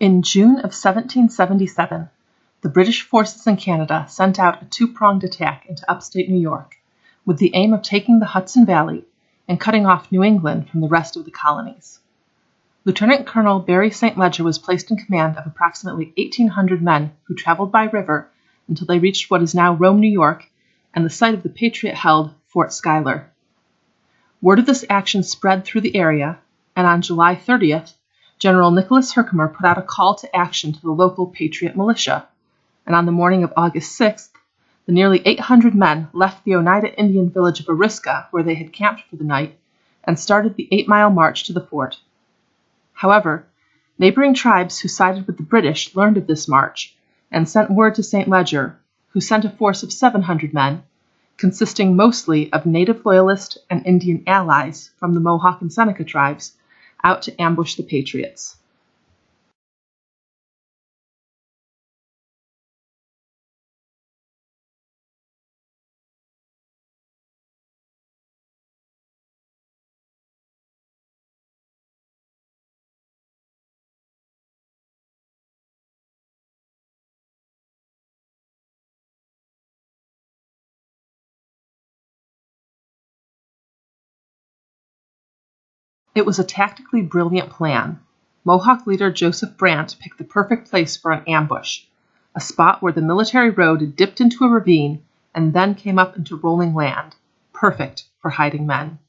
In June of 1777, the British forces in Canada sent out a two-pronged attack into upstate New York, with the aim of taking the Hudson Valley and cutting off New England from the rest of the colonies. Lieutenant Colonel Barry St. Leger was placed in command of approximately 1,800 men who traveled by river until they reached what is now Rome, New York, and the site of the Patriot-held Fort Schuyler. Word of this action spread through the area, and on July 30th, General Nicholas Herkimer put out a call to action to the local Patriot militia, and on the morning of August 6th, the nearly 800 men left the Oneida Indian village of Oriskany, where they had camped for the night, and started the 8-mile march to the fort. However, neighboring tribes who sided with the British learned of this march and sent word to St. Leger, who sent a force of 700 men, consisting mostly of native loyalist and Indian allies from the Mohawk and Seneca tribes, out to ambush the Patriots. It was a tactically brilliant plan. Mohawk leader Joseph Brant picked the perfect place for an ambush, a spot where the military road dipped into a ravine and then came up into rolling land, perfect for hiding men.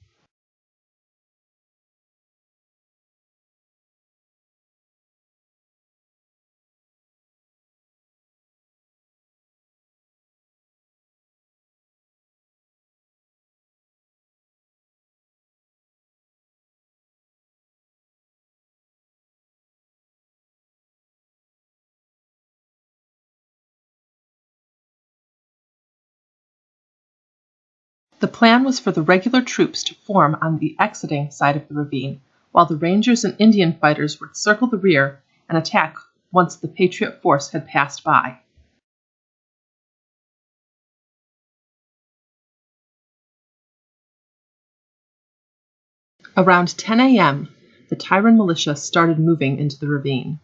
The plan was for the regular troops to form on the exiting side of the ravine, while the Rangers and Indian fighters would circle the rear and attack once the Patriot force had passed by. Around 10 a.m., the Tyrant militia started moving into the ravine.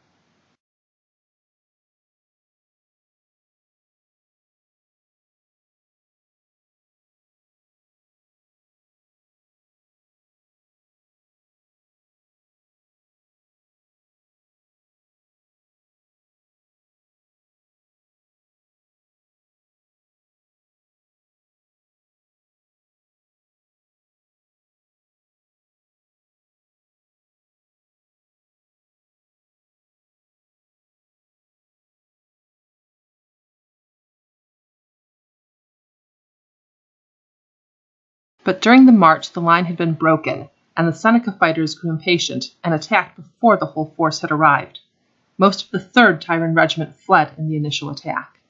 But during the march, the line had been broken, and the Seneca fighters grew impatient and attacked before the whole force had arrived. Most of the 3rd Tyrant Regiment fled in the initial attack.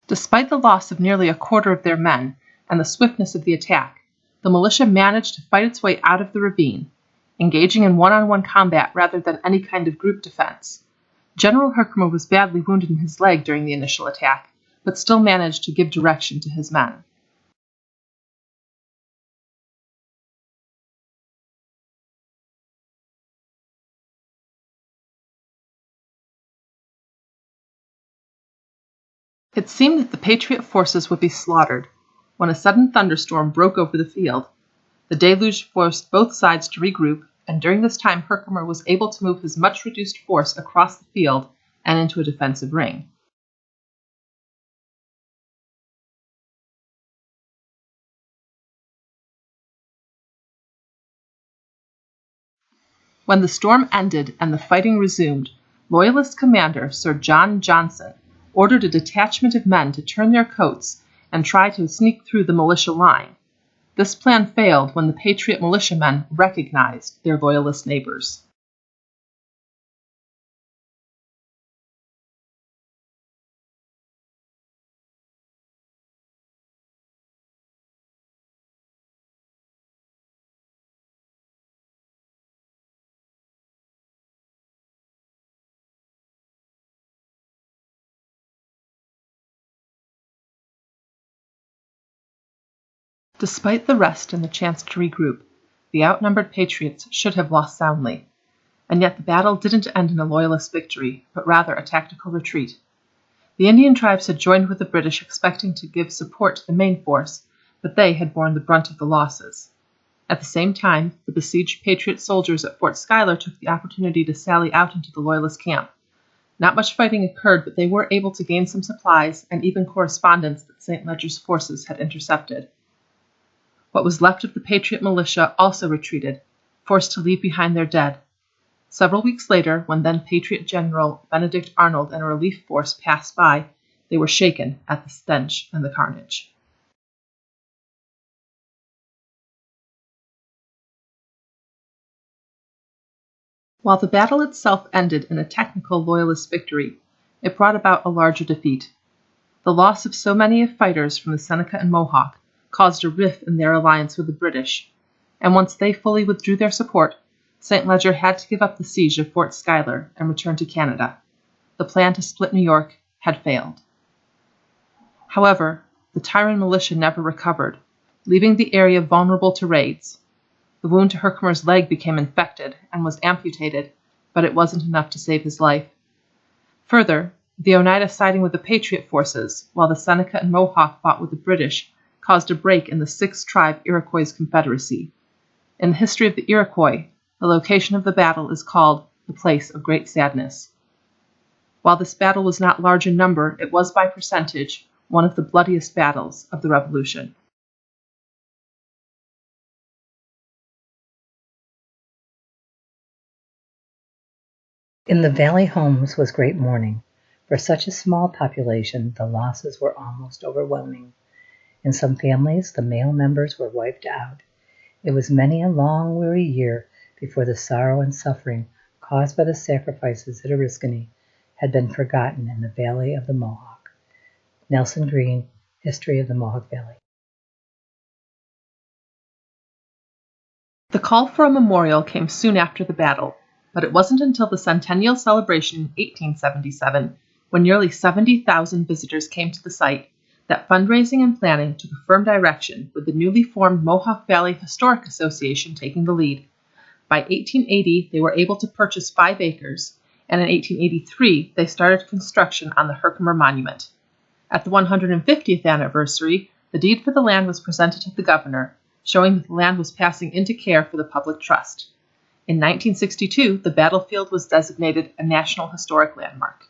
Despite the loss of nearly a quarter of their men and the swiftness of the attack, the militia managed to fight its way out of the ravine, engaging in one-on-one combat rather than any kind of group defense. General Herkimer was badly wounded in his leg during the initial attack, but still managed to give direction to his men. It seemed that the Patriot forces would be slaughtered when a sudden thunderstorm broke over the field. The deluge forced both sides to regroup, and during this time Herkimer was able to move his much-reduced force across the field and into a defensive ring. When the storm ended and the fighting resumed, Loyalist commander Sir John Johnson ordered a detachment of men to turn their coats and try to sneak through the militia line. This plan failed when the Patriot militiamen recognized their Loyalist neighbors. Despite the rest and the chance to regroup, the outnumbered patriots should have lost soundly, and yet the battle didn't end in a loyalist victory, but rather a tactical retreat. The Indian tribes had joined with the British expecting to give support to the main force, but they had borne the brunt of the losses. At the same time, the besieged Patriot soldiers at Fort Schuyler took the opportunity to sally out into the Loyalist camp. Not much fighting occurred, but they were able to gain some supplies and even correspondence that St. Leger's forces had intercepted. What was left of the Patriot militia also retreated, forced to leave behind their dead. Several weeks later, when then Patriot General Benedict Arnold and a relief force passed by, they were shaken at the stench and the carnage. While the battle itself ended in a technical Loyalist victory, it brought about a larger defeat. The loss of so many fighters from the Seneca and Mohawk caused a rift in their alliance with the British, and once they fully withdrew their support, St. Leger had to give up the siege of Fort Schuyler and return to Canada. The plan to split New York had failed. However, the Tyrone militia never recovered, leaving the area vulnerable to raids. The wound to Herkimer's leg became infected and was amputated, but it wasn't enough to save his life. Further, the Oneida siding with the Patriot forces, while the Seneca and Mohawk fought with the British, caused a break in the six-tribe Iroquois Confederacy. In the history of the Iroquois, the location of the battle is called the Place of Great Sadness. While this battle was not large in number, it was by percentage one of the bloodiest battles of the Revolution. In the Valley homes was great mourning. For such a small population, the losses were almost overwhelming. In some families, the male members were wiped out. It was many a long, weary year before the sorrow and suffering caused by the sacrifices at Oriskany had been forgotten in the Valley of the Mohawk. Nelson Green, History of the Mohawk Valley. The call for a memorial came soon after the battle, but it wasn't until the centennial celebration in 1877, when nearly 70,000 visitors came to the site, that fundraising and planning took a firm direction, with the newly formed Mohawk Valley Historic Association taking the lead. By 1880, they were able to purchase 5 acres, and in 1883, they started construction on the Herkimer Monument. At the 150th anniversary, the deed for the land was presented to the governor, showing that the land was passing into care for the public trust. In 1962, the battlefield was designated a National Historic Landmark.